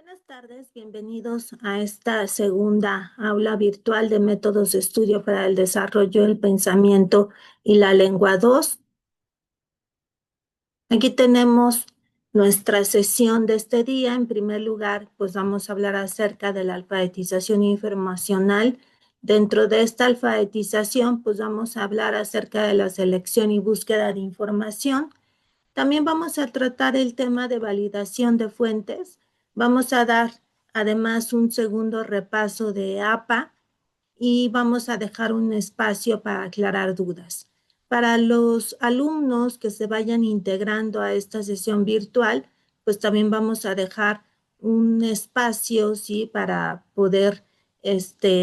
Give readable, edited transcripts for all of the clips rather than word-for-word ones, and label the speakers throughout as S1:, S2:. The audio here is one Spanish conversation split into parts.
S1: Buenas tardes, bienvenidos a esta segunda aula virtual de métodos de estudio para el desarrollo del pensamiento y la lengua 2. Aquí tenemos nuestra sesión de este día. En primer lugar, pues vamos a hablar acerca de la alfabetización informacional. Dentro de esta alfabetización, pues vamos a hablar acerca de la selección y búsqueda de información. También vamos a tratar el tema de validación de fuentes. Vamos a dar además un segundo repaso de APA y vamos a dejar un espacio para aclarar dudas. Para los alumnos que se vayan integrando a esta sesión virtual, pues también vamos a dejar un espacio, ¿sí? Para poder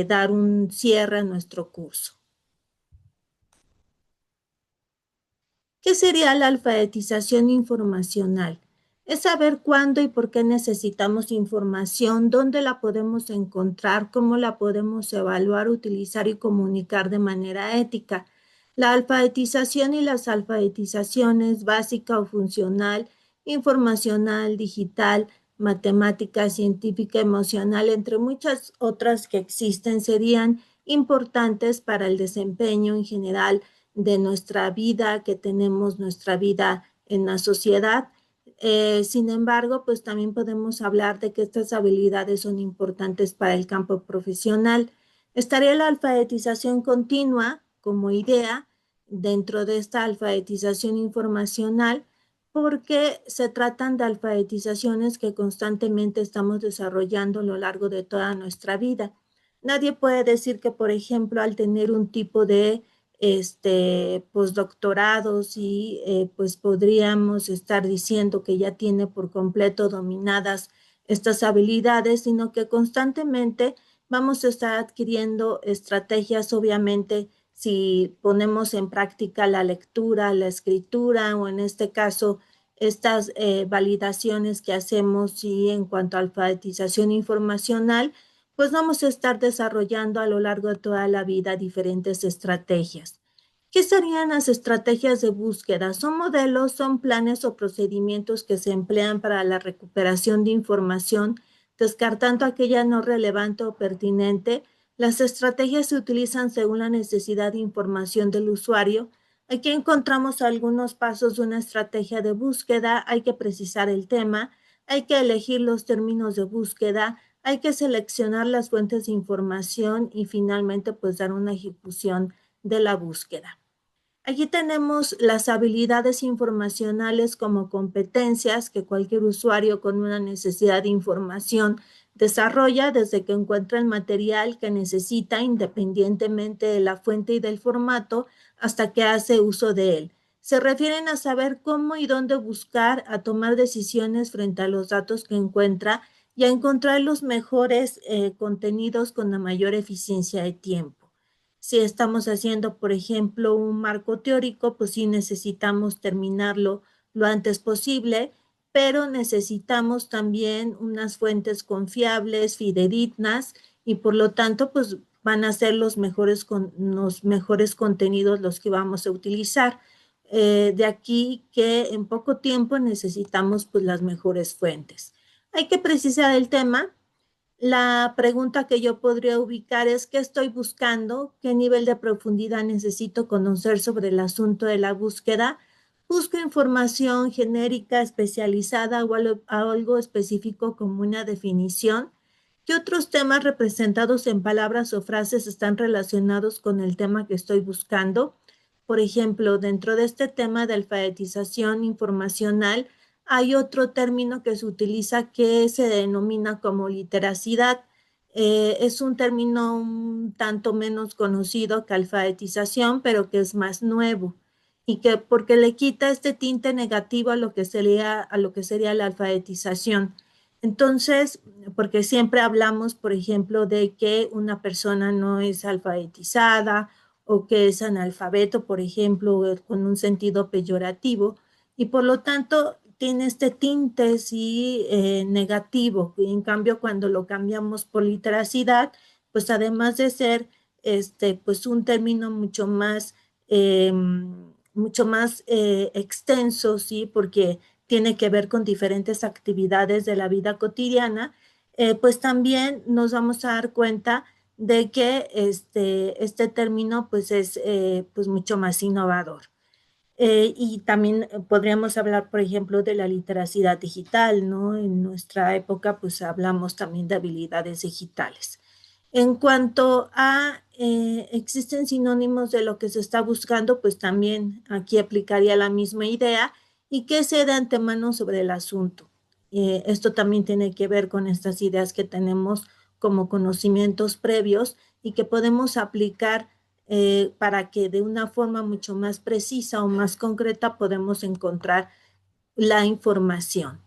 S1: dar un cierre a nuestro curso. ¿Qué sería la alfabetización informacional? Es saber cuándo y por qué necesitamos información, dónde la podemos encontrar, cómo la podemos evaluar, utilizar y comunicar de manera ética. La alfabetización y las alfabetizaciones básica o funcional, informacional, digital, matemática, científica, emocional, entre muchas otras que existen, serían importantes para el desempeño en general de nuestra vida, que tenemos nuestra vida en la sociedad. Sin embargo, pues también podemos hablar de que estas habilidades son importantes para el campo profesional. Estaría la alfabetización continua como idea dentro de esta alfabetización informacional, porque se tratan de alfabetizaciones que constantemente estamos desarrollando a lo largo de toda nuestra vida. Nadie puede decir que, por ejemplo, al tener un tipo de postdoctorados y pues podríamos estar diciendo que ya tiene por completo dominadas estas habilidades, sino que constantemente vamos a estar adquiriendo estrategias, obviamente, si ponemos en práctica la lectura, la escritura o en este caso estas validaciones que hacemos y en cuanto a alfabetización informacional, pues vamos a estar desarrollando a lo largo de toda la vida diferentes estrategias. ¿Qué serían las estrategias de búsqueda? Son modelos, son planes o procedimientos que se emplean para la recuperación de información, descartando aquella no relevante o pertinente. Las estrategias se utilizan según la necesidad de información del usuario. Aquí encontramos algunos pasos de una estrategia de búsqueda. Hay que precisar el tema, hay que elegir los términos de búsqueda, hay que seleccionar las fuentes de información y finalmente pues dar una ejecución de la búsqueda. Aquí tenemos las habilidades informacionales como competencias que cualquier usuario con una necesidad de información desarrolla desde que encuentra el material que necesita independientemente de la fuente y del formato hasta que hace uso de él. Se refieren a saber cómo y dónde buscar, a tomar decisiones frente a los datos que encuentra y a encontrar los mejores contenidos con la mayor eficiencia de tiempo. Si estamos haciendo, por ejemplo, un marco teórico, pues sí necesitamos terminarlo lo antes posible, pero necesitamos también unas fuentes confiables, fidedignas, y por lo tanto, pues van a ser los mejores contenidos los que vamos a utilizar. De aquí que en poco tiempo necesitamos pues las mejores fuentes. Hay que precisar el tema. La pregunta que yo podría ubicar es: ¿qué estoy buscando? ¿Qué nivel de profundidad necesito conocer sobre el asunto de la búsqueda? ¿Busco información genérica, especializada o algo específico como una definición? ¿Qué otros temas representados en palabras o frases están relacionados con el tema que estoy buscando? Por ejemplo, dentro de este tema de alfabetización informacional, hay otro término que se utiliza que se denomina como literacidad. Es un término un tanto menos conocido que alfabetización, pero que es más nuevo y que porque le quita este tinte negativo a lo que sería la alfabetización. Entonces, porque siempre hablamos, por ejemplo, de que una persona no es alfabetizada o que es analfabeto, por ejemplo, con un sentido peyorativo, y por lo tanto tiene este tinte sí, negativo. Y en cambio, cuando lo cambiamos por literacidad, pues además de ser pues un término mucho más extenso, sí, porque tiene que ver con diferentes actividades de la vida cotidiana, pues también nos vamos a dar cuenta de que este término pues es pues mucho más innovador. Y también podríamos hablar, por ejemplo, de la literacidad digital, ¿no? En nuestra época, pues hablamos también de habilidades digitales. En cuanto a existen sinónimos de lo que se está buscando, pues también aquí aplicaría la misma idea y qué sé de antemano sobre el asunto. Esto también tiene que ver con estas ideas que tenemos como conocimientos previos y que podemos aplicar para que de una forma mucho más precisa o más concreta podemos encontrar la información.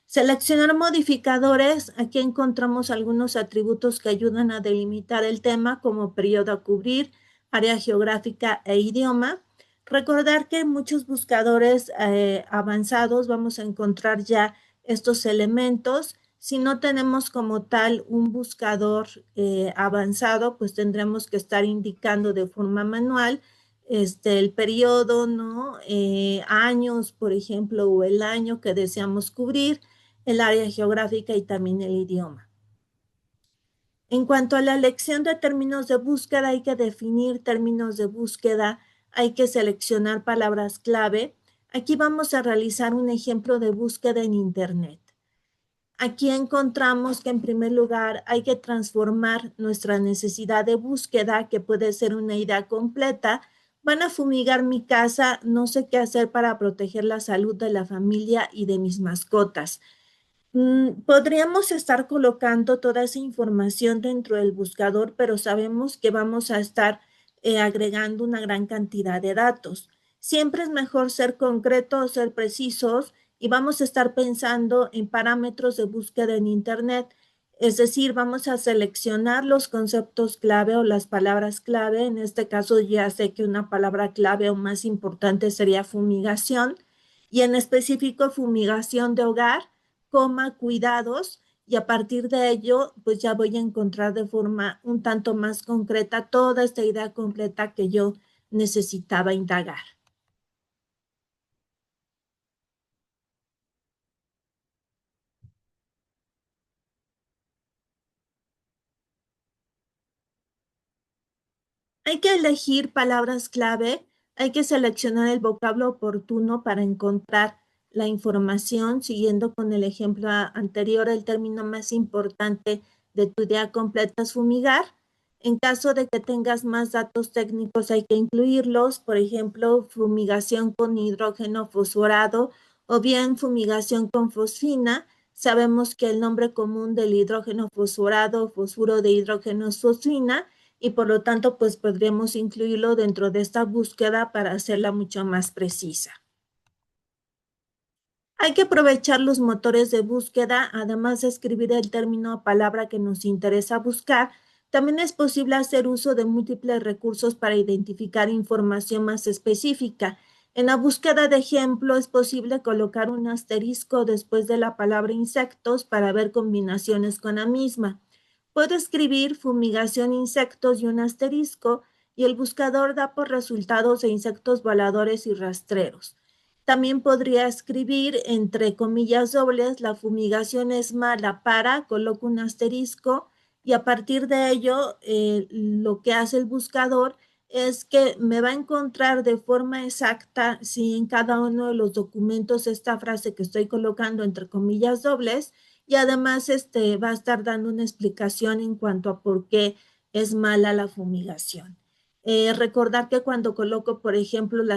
S1: Seleccionar modificadores, aquí encontramos algunos atributos que ayudan a delimitar el tema como periodo a cubrir, área geográfica e idioma. Recordar que en muchos buscadores avanzados vamos a encontrar ya estos elementos. Si no tenemos como tal un buscador avanzado, pues tendremos que estar indicando de forma manual el periodo, ¿no? Años, por ejemplo, o el año que deseamos cubrir, el área geográfica y también el idioma. En cuanto a la elección de términos de búsqueda, hay que definir términos de búsqueda, hay que seleccionar palabras clave. Aquí vamos a realizar un ejemplo de búsqueda en Internet. Aquí encontramos que en primer lugar hay que transformar nuestra necesidad de búsqueda, que puede ser una idea completa. Van a fumigar mi casa, no sé qué hacer para proteger la salud de la familia y de mis mascotas. Podríamos estar colocando toda esa información dentro del buscador, pero sabemos que vamos a estar agregando una gran cantidad de datos. Siempre es mejor ser concretos, ser precisos y vamos a estar pensando en parámetros de búsqueda en Internet. Es decir, vamos a seleccionar los conceptos clave o las palabras clave. En este caso ya sé que una palabra clave o más importante sería fumigación y en específico fumigación de hogar, coma, cuidados, y a partir de ello, pues ya voy a encontrar de forma un tanto más concreta toda esta idea completa que yo necesitaba indagar. Hay que elegir palabras clave, hay que seleccionar el vocablo oportuno para encontrar la información, siguiendo con el ejemplo anterior, el término más importante de tu idea completa es fumigar. En caso de que tengas más datos técnicos, hay que incluirlos, por ejemplo, fumigación con hidrógeno fosforado o bien fumigación con fosfina. Sabemos que el nombre común del hidrógeno fosforado, fosfuro de hidrógeno es fosfina, y por lo tanto, pues podríamos incluirlo dentro de esta búsqueda para hacerla mucho más precisa. Hay que aprovechar los motores de búsqueda, además de escribir el término o palabra que nos interesa buscar. También es posible hacer uso de múltiples recursos para identificar información más específica. En la búsqueda de ejemplo es posible colocar un asterisco después de la palabra insectos para ver combinaciones con la misma. Puedo escribir fumigación insectos y un asterisco y el buscador da por resultados de insectos voladores y rastreros. También podría escribir entre comillas dobles, la fumigación es mala para, coloco un asterisco y a partir de ello lo que hace el buscador es que me va a encontrar de forma exacta si en cada uno de los documentos esta frase que estoy colocando entre comillas dobles y además va a estar dando una explicación en cuanto a por qué es mala la fumigación. Recordar que cuando coloco, por ejemplo, el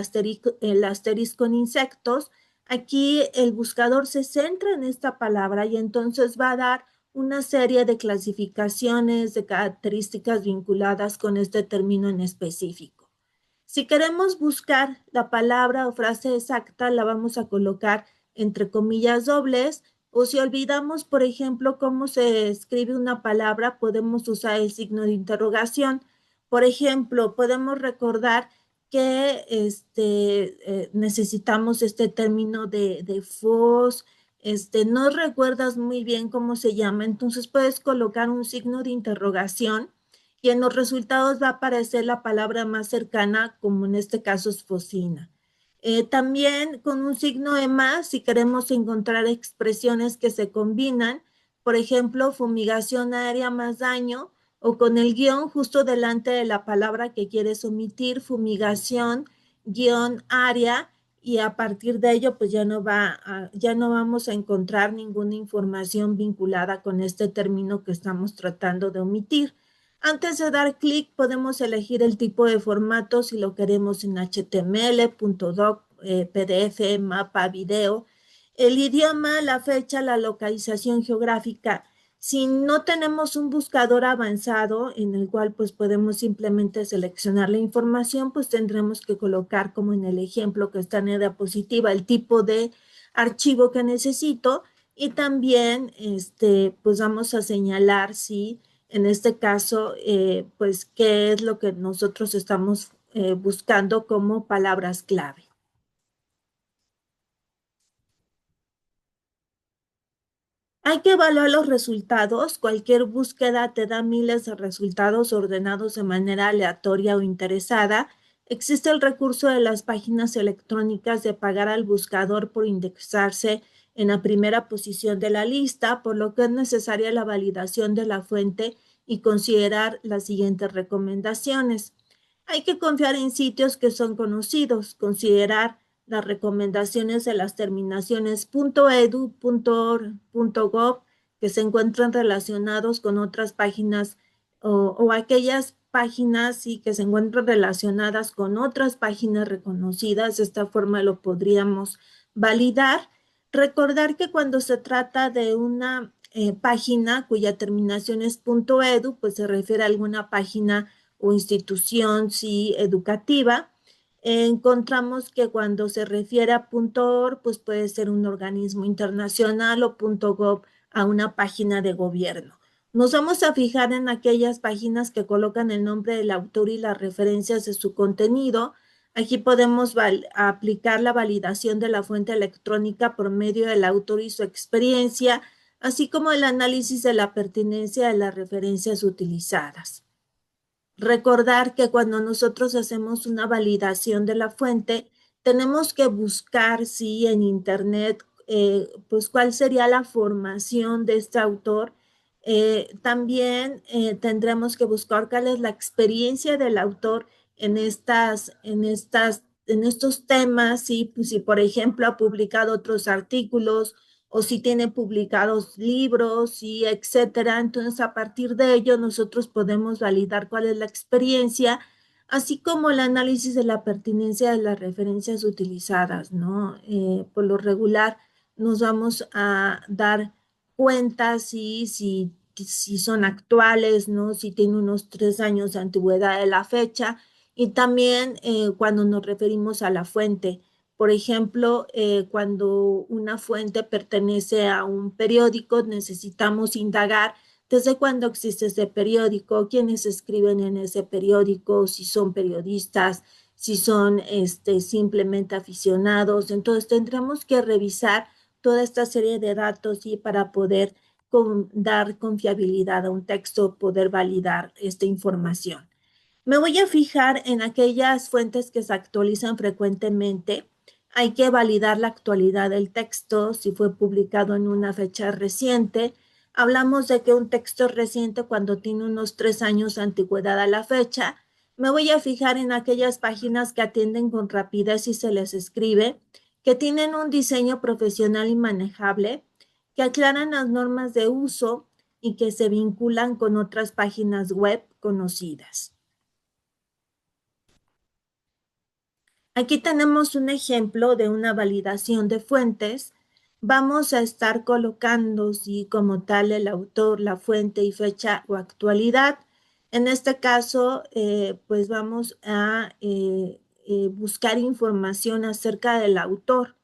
S1: asterisco en insectos, aquí el buscador se centra en esta palabra y entonces va a dar una serie de clasificaciones, de características vinculadas con este término en específico. Si queremos buscar la palabra o frase exacta, la vamos a colocar entre comillas dobles, o si olvidamos, por ejemplo, cómo se escribe una palabra, podemos usar el signo de interrogación. Por ejemplo, podemos recordar que necesitamos este término de FOS, no recuerdas muy bien cómo se llama, entonces puedes colocar un signo de interrogación y en los resultados va a aparecer la palabra más cercana, como en este caso es fosfina. También con un signo de más, si queremos encontrar expresiones que se combinan, por ejemplo, fumigación aérea más daño, o con el guión justo delante de la palabra que quieres omitir, fumigación, guión área, y a partir de ello, pues ya no vamos a encontrar ninguna información vinculada con este término que estamos tratando de omitir. Antes de dar clic, podemos elegir el tipo de formato, si lo queremos en HTML, .doc, PDF, mapa, video, el idioma, la fecha, la localización geográfica. Si no tenemos un buscador avanzado en el cual pues podemos simplemente seleccionar la información, pues tendremos que colocar, como en el ejemplo que está en la diapositiva, el tipo de archivo que necesito, y también pues vamos a señalar si en este caso pues qué es lo que nosotros estamos buscando como palabras clave. Hay que evaluar los resultados. Cualquier búsqueda te da miles de resultados ordenados de manera aleatoria o interesada. Existe el recurso de las páginas electrónicas de pagar al buscador por indexarse en la primera posición de la lista, por lo que es necesaria la validación de la fuente y considerar las siguientes recomendaciones. Hay que confiar en sitios que son conocidos, considerar las recomendaciones de las terminaciones .edu, .org, .gov que se encuentran relacionados con otras páginas o aquellas páginas sí, que se encuentran relacionadas con otras páginas reconocidas. De esta forma lo podríamos validar. Recordar que cuando se trata de una página cuya terminación es .edu, pues se refiere a alguna página o institución sí, educativa. Encontramos que cuando se refiere a .org, pues puede ser un organismo internacional, o .gov a una página de gobierno. Nos vamos a fijar en aquellas páginas que colocan el nombre del autor y las referencias de su contenido. Aquí podemos aplicar la validación de la fuente electrónica por medio del autor y su experiencia, así como el análisis de la pertinencia de las referencias utilizadas. Recordar que cuando nosotros hacemos una validación de la fuente, tenemos que buscar, sí, en Internet, pues cuál sería la formación de este autor. También tendremos que buscar cuál es la experiencia del autor en estos temas, ¿sí? Pues si, por ejemplo, ha publicado otros artículos o si tiene publicados libros y etcétera. Entonces, a partir de ello, nosotros podemos validar cuál es la experiencia, así como el análisis de la pertinencia de las referencias utilizadas, ¿no? Por lo regular, nos vamos a dar cuenta si son actuales, ¿no? Si tienen unos 3 años de antigüedad de la fecha, y también cuando nos referimos a la fuente. Por ejemplo, cuando una fuente pertenece a un periódico, necesitamos indagar desde cuándo existe ese periódico, quiénes escriben en ese periódico, si son periodistas, si son simplemente aficionados. Entonces, tendremos que revisar toda esta serie de datos y para poder dar confiabilidad a un texto, poder validar esta información. Me voy a fijar en aquellas fuentes que se actualizan frecuentemente. Hay que validar la actualidad del texto, si fue publicado en una fecha reciente. Hablamos de que un texto es reciente cuando tiene unos 3 años de antigüedad a la fecha. Me voy a fijar en aquellas páginas que atienden con rapidez y se les escribe, que tienen un diseño profesional y manejable, que aclaran las normas de uso y que se vinculan con otras páginas web conocidas. Aquí tenemos un ejemplo de una validación de fuentes. Vamos a estar colocando, sí, como tal el autor, la fuente y fecha o actualidad. En este caso, pues vamos a buscar información acerca del autor.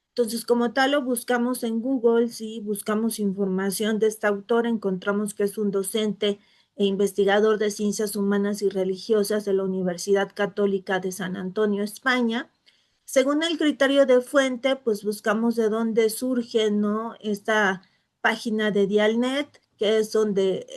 S1: Entonces, como tal, lo buscamos en Google, sí, buscamos información de este autor, encontramos que es un docente e investigador de ciencias humanas y religiosas de la Universidad Católica de San Antonio, España. Según el criterio de fuente, pues buscamos de dónde surge, ¿no? Esta página de Dialnet, que es donde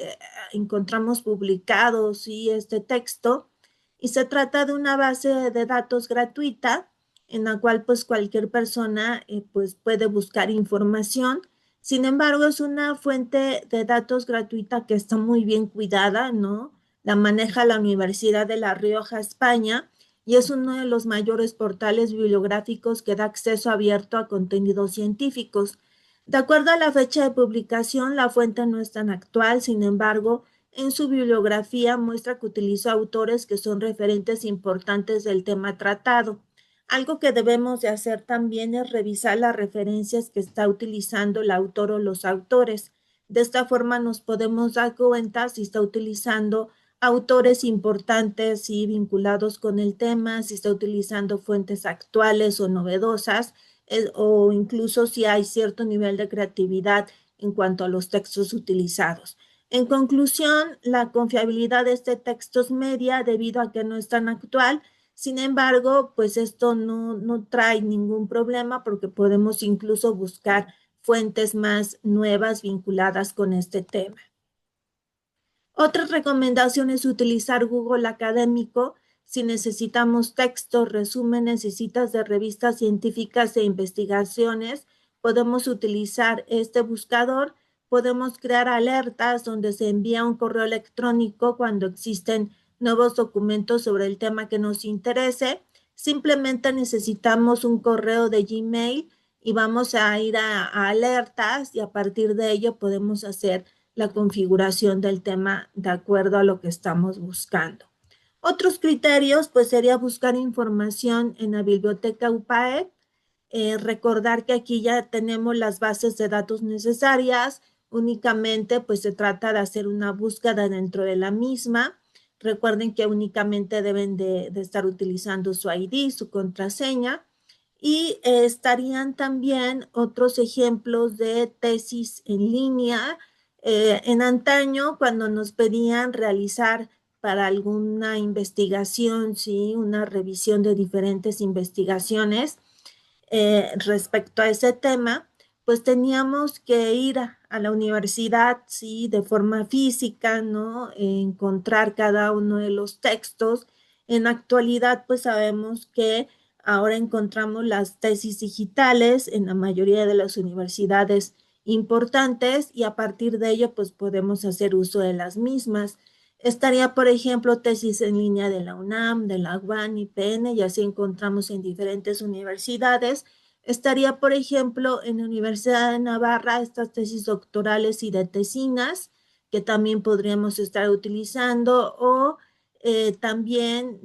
S1: encontramos publicado, sí, este texto, y se trata de una base de datos gratuita en la cual pues cualquier persona pues puede buscar información. Sin embargo, es una fuente de datos gratuita que está muy bien cuidada, ¿no? La maneja la Universidad de La Rioja, España, y es uno de los mayores portales bibliográficos que da acceso abierto a contenidos científicos. De acuerdo a la fecha de publicación, la fuente no es tan actual, sin embargo, en su bibliografía muestra que utilizó autores que son referentes importantes del tema tratado. Algo que debemos de hacer también es revisar las referencias que está utilizando el autor o los autores. De esta forma nos podemos dar cuenta si está utilizando autores importantes y vinculados con el tema, si está utilizando fuentes actuales o novedosas, o incluso si hay cierto nivel de creatividad en cuanto a los textos utilizados. En conclusión, la confiabilidad de este texto es media debido a que no es tan actual. Sin embargo, pues esto no trae ningún problema porque podemos incluso buscar fuentes más nuevas vinculadas con este tema. Otra recomendación es utilizar Google Académico si necesitamos textos, resúmenes y citas de revistas científicas e investigaciones. Podemos utilizar este buscador. Podemos crear alertas donde se envía un correo electrónico cuando existen nuevos documentos sobre el tema que nos interese. Simplemente necesitamos un correo de Gmail y vamos a ir a alertas y a partir de ello podemos hacer la configuración del tema de acuerdo a lo que estamos buscando. Otros criterios, pues sería buscar información en la biblioteca UPAE, recordar que aquí ya tenemos las bases de datos necesarias, únicamente pues se trata de hacer una búsqueda dentro de la misma. Recuerden que únicamente deben de estar utilizando su ID, su contraseña, y estarían también otros ejemplos de tesis en línea. En antaño, cuando nos pedían realizar para alguna investigación, sí, una revisión de diferentes investigaciones respecto a ese tema, pues teníamos que ir a la universidad, sí, de forma física, ¿no? Encontrar cada uno de los textos. En la actualidad, pues sabemos que ahora encontramos las tesis digitales en la mayoría de las universidades importantes y a partir de ello, pues podemos hacer uso de las mismas. Estaría, por ejemplo, tesis en línea de la UNAM, de la UAN y PN, y así encontramos en diferentes universidades. Estaría, por ejemplo, en la Universidad de Navarra estas tesis doctorales y de tesinas que también podríamos estar utilizando o también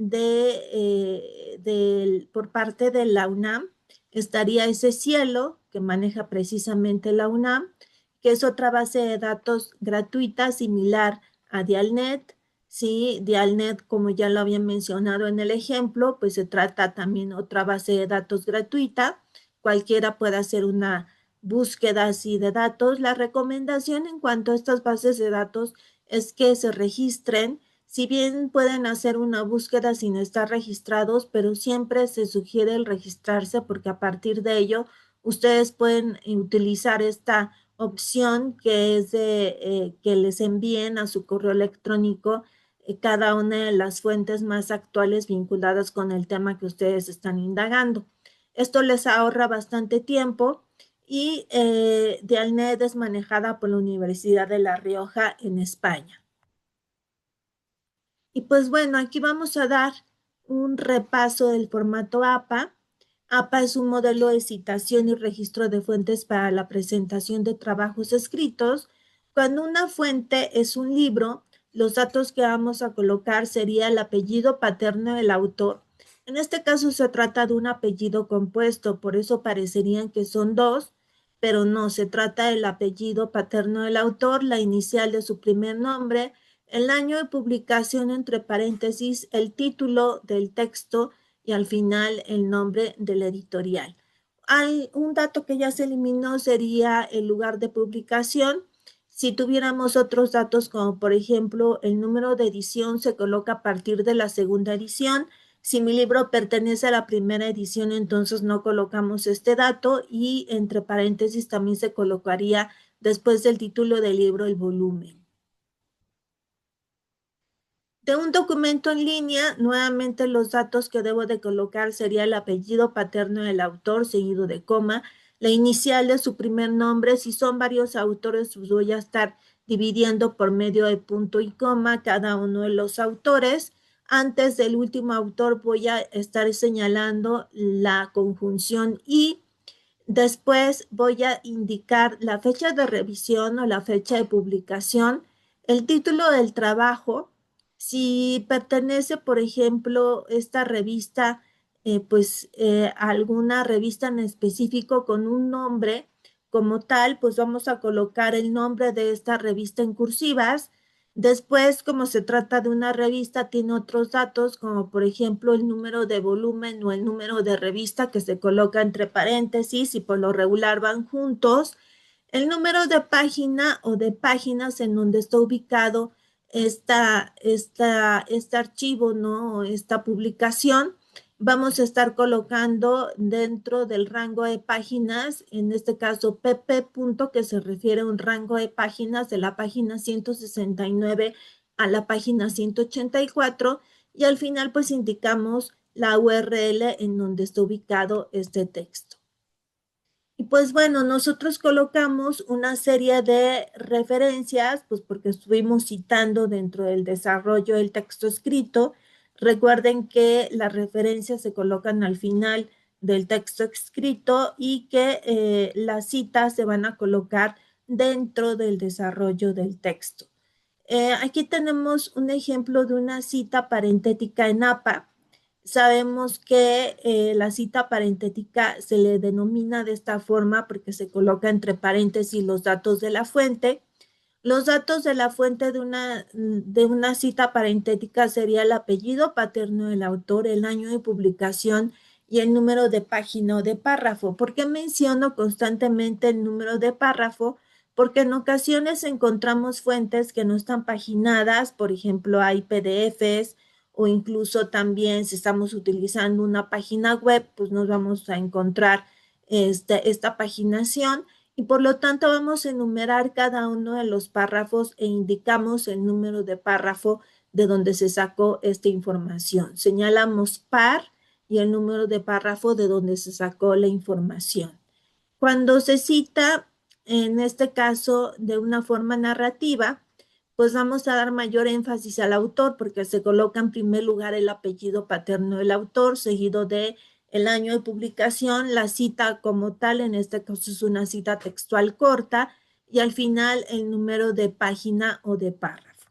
S1: por parte de la UNAM estaría ese cielo que maneja precisamente la UNAM, que es otra base de datos gratuita similar a Dialnet. Sí, Dialnet, como ya lo había mencionado en el ejemplo, pues se trata también otra base de datos gratuita. Cualquiera puede hacer una búsqueda así de datos. La recomendación en cuanto a estas bases de datos es que se registren. Si bien pueden hacer una búsqueda sin estar registrados, pero siempre se sugiere el registrarse porque a partir de ello ustedes pueden utilizar esta opción que es de que les envíen a su correo electrónico cada una de las fuentes más actuales vinculadas con el tema que ustedes están indagando. Esto les ahorra bastante tiempo y Dialnet es manejada por la Universidad de La Rioja en España. Y pues bueno, aquí vamos a dar un repaso del formato APA. APA es un modelo de citación y registro de fuentes para la presentación de trabajos escritos. Cuando una fuente es un libro, los datos que vamos a colocar sería el apellido paterno del autor. En este caso se trata de un apellido compuesto, por eso parecerían que son dos, pero no, se trata del apellido paterno del autor, la inicial de su primer nombre, el año de publicación, entre paréntesis, el título del texto y al final el nombre del editorial. Hay un dato que ya se eliminó sería el lugar de publicación. Si tuviéramos otros datos como por ejemplo el número de edición se coloca a partir de la segunda edición. Si mi libro pertenece a la primera edición, entonces no colocamos este dato y entre paréntesis también se colocaría después del título del libro el volumen. De un documento en línea, nuevamente los datos que debo de colocar sería el apellido paterno del autor seguido de coma, la inicial de su primer nombre. Si son varios autores, pues voy a estar dividiendo por medio de punto y coma cada uno de los autores. Antes del último autor voy a estar señalando la conjunción y. Después voy a indicar la fecha de revisión o la fecha de publicación, el título del trabajo, si pertenece, por ejemplo, esta revista, a alguna revista en específico con un nombre como tal, pues vamos a colocar el nombre de esta revista en cursivas. Después, como se trata de una revista, tiene otros datos, como por ejemplo el número de volumen o el número de revista que se coloca entre paréntesis y por lo regular van juntos. El número de página o de páginas en donde está ubicado este archivo, ¿no? Esta publicación. Vamos a estar colocando dentro del rango de páginas, en este caso pp punto, que se refiere a un rango de páginas de la página 169 a la página 184 y al final pues indicamos la URL en donde está ubicado este texto. Y pues bueno, nosotros colocamos una serie de referencias, pues porque estuvimos citando dentro del desarrollo del texto escrito. Recuerden que las referencias se colocan al final del texto escrito y que las citas se van a colocar dentro del desarrollo del texto. Aquí tenemos un ejemplo de una cita parentética en APA. Sabemos que la cita parentética se le denomina de esta forma porque se coloca entre paréntesis los datos de la fuente. Los datos de la fuente de una cita parentética sería el apellido paterno del autor, el año de publicación y el número de página o de párrafo. ¿Por qué menciono constantemente el número de párrafo? Porque en ocasiones encontramos fuentes que no están paginadas, por ejemplo, hay PDFs o incluso también si estamos utilizando una página web, pues nos vamos a encontrar esta paginación y por lo tanto vamos a enumerar cada uno de los párrafos e indicamos el número de párrafo de donde se sacó esta información. Señalamos par y el número de párrafo de donde se sacó la información. Cuando se cita, en este caso, de una forma narrativa, pues vamos a dar mayor énfasis al autor porque se coloca en primer lugar el apellido paterno del autor, seguido de el año de publicación, la cita como tal, en este caso es una cita textual corta, y al final el número de página o de párrafo.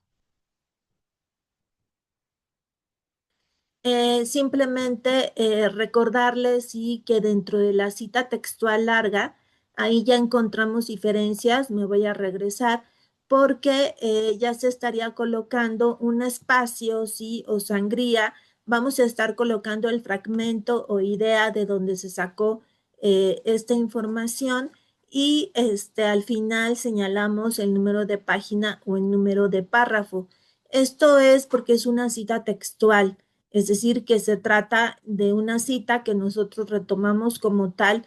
S1: Simplemente recordarles y que dentro de la cita textual larga, ahí ya encontramos diferencias, me voy a regresar, porque ya se estaría colocando un espacio, sí, o sangría, vamos a estar colocando el fragmento o idea de donde se sacó esta información y al final señalamos el número de página o el número de párrafo. Esto es porque es una cita textual. Es decir, que se trata de una cita que nosotros retomamos como tal,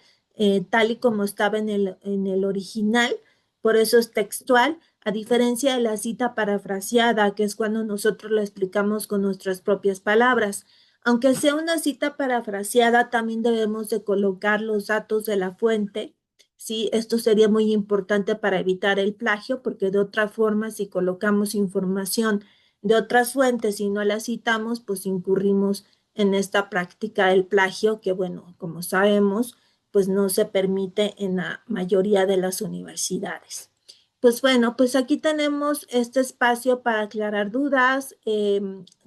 S1: tal y como estaba en el original, por eso es textual, a diferencia de la cita parafraseada, que es cuando nosotros la explicamos con nuestras propias palabras. Aunque sea una cita parafraseada, también debemos de colocar los datos de la fuente. Sí, esto sería muy importante para evitar el plagio, porque de otra forma, si colocamos información de otras fuentes y no las citamos, pues incurrimos en esta práctica del plagio que, bueno, como sabemos, pues no se permite en la mayoría de las universidades. Pues bueno, pues aquí tenemos este espacio para aclarar dudas,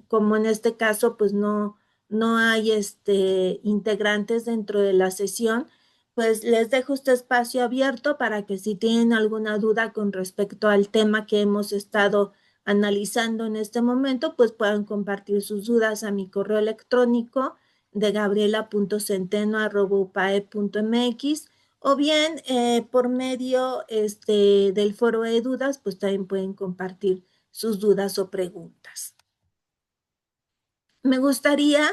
S1: como en este caso, pues no hay integrantes dentro de la sesión, pues les dejo este espacio abierto para que si tienen alguna duda con respecto al tema que hemos estado analizando en este momento, pues puedan compartir sus dudas a mi correo electrónico de gabriela.centeno@upae.mx o bien por medio del foro de dudas, pues también pueden compartir sus dudas o preguntas. Me gustaría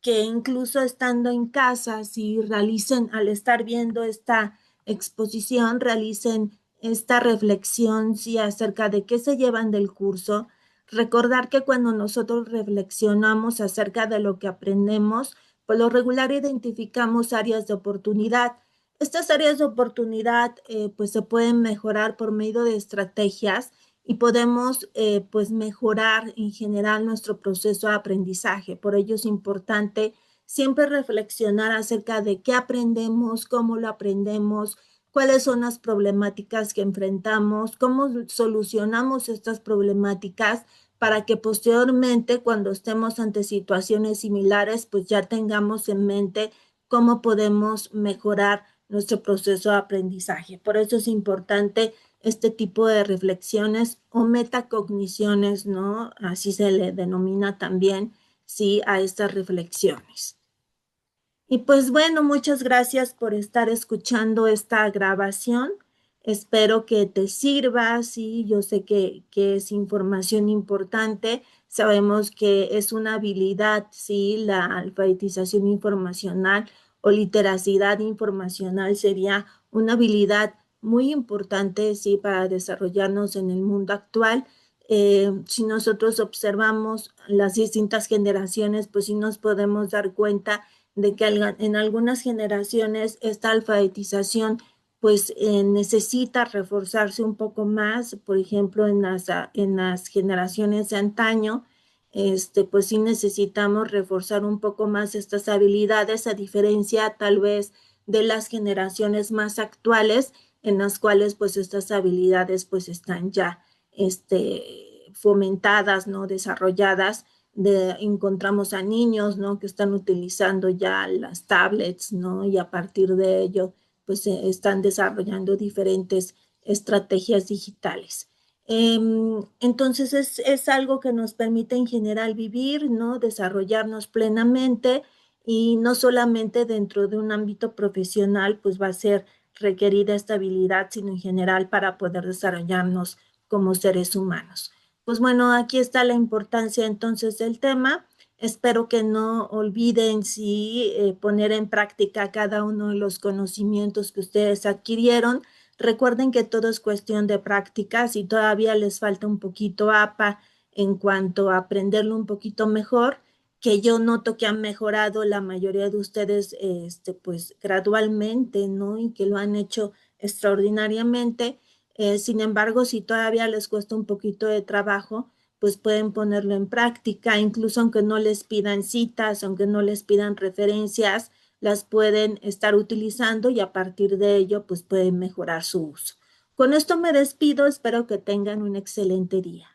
S1: que incluso estando en casa, si realicen, al estar viendo esta exposición, realicen esta reflexión, sí, acerca de qué se llevan del curso. Recordar que cuando nosotros reflexionamos acerca de lo que aprendemos, por lo regular identificamos áreas de oportunidad. Estas áreas de oportunidad pues se pueden mejorar por medio de estrategias y podemos pues mejorar en general nuestro proceso de aprendizaje. Por ello es importante siempre reflexionar acerca de qué aprendemos, cómo lo aprendemos, cuáles son las problemáticas que enfrentamos, cómo solucionamos estas problemáticas para que posteriormente, cuando estemos ante situaciones similares, pues ya tengamos en mente cómo podemos mejorar nuestro proceso de aprendizaje. Por eso es importante este tipo de reflexiones o metacogniciones, ¿no? Así se le denomina también, sí, a estas reflexiones. Y pues bueno, muchas gracias por estar escuchando esta grabación. Espero que te sirva, sí, yo sé que es información importante. Sabemos que es una habilidad, sí, la alfabetización informacional o literacidad informacional sería una habilidad muy importante, sí, para desarrollarnos en el mundo actual. Si nosotros observamos las distintas generaciones, pues sí nos podemos dar cuenta de que en algunas generaciones esta alfabetización pues necesita reforzarse un poco más, por ejemplo, en las generaciones de antaño, pues sí necesitamos reforzar un poco más estas habilidades, a diferencia tal vez de las generaciones más actuales, en las cuales pues estas habilidades pues están ya fomentadas, ¿no? Desarrolladas encontramos a niños, ¿no? Que están utilizando ya las tablets, ¿no? Y a partir de ello, pues están desarrollando diferentes estrategias digitales. Entonces es algo que nos permite en general vivir, ¿no? Desarrollarnos plenamente y no solamente dentro de un ámbito profesional, pues va a ser requerida estabilidad, sino en general para poder desarrollarnos como seres humanos. Pues bueno, aquí está la importancia entonces del tema. Espero que no olviden si poner en práctica cada uno de los conocimientos que ustedes adquirieron. Recuerden que todo es cuestión de práctica. Si todavía les falta un poquito APA en cuanto a aprenderlo un poquito mejor, que yo noto que han mejorado la mayoría de ustedes, pues gradualmente, ¿no? Y que lo han hecho extraordinariamente. Sin embargo, si todavía les cuesta un poquito de trabajo, pues pueden ponerlo en práctica, incluso aunque no les pidan citas, aunque no les pidan referencias, las pueden estar utilizando y a partir de ello, pues pueden mejorar su uso. Con esto me despido, espero que tengan un excelente día.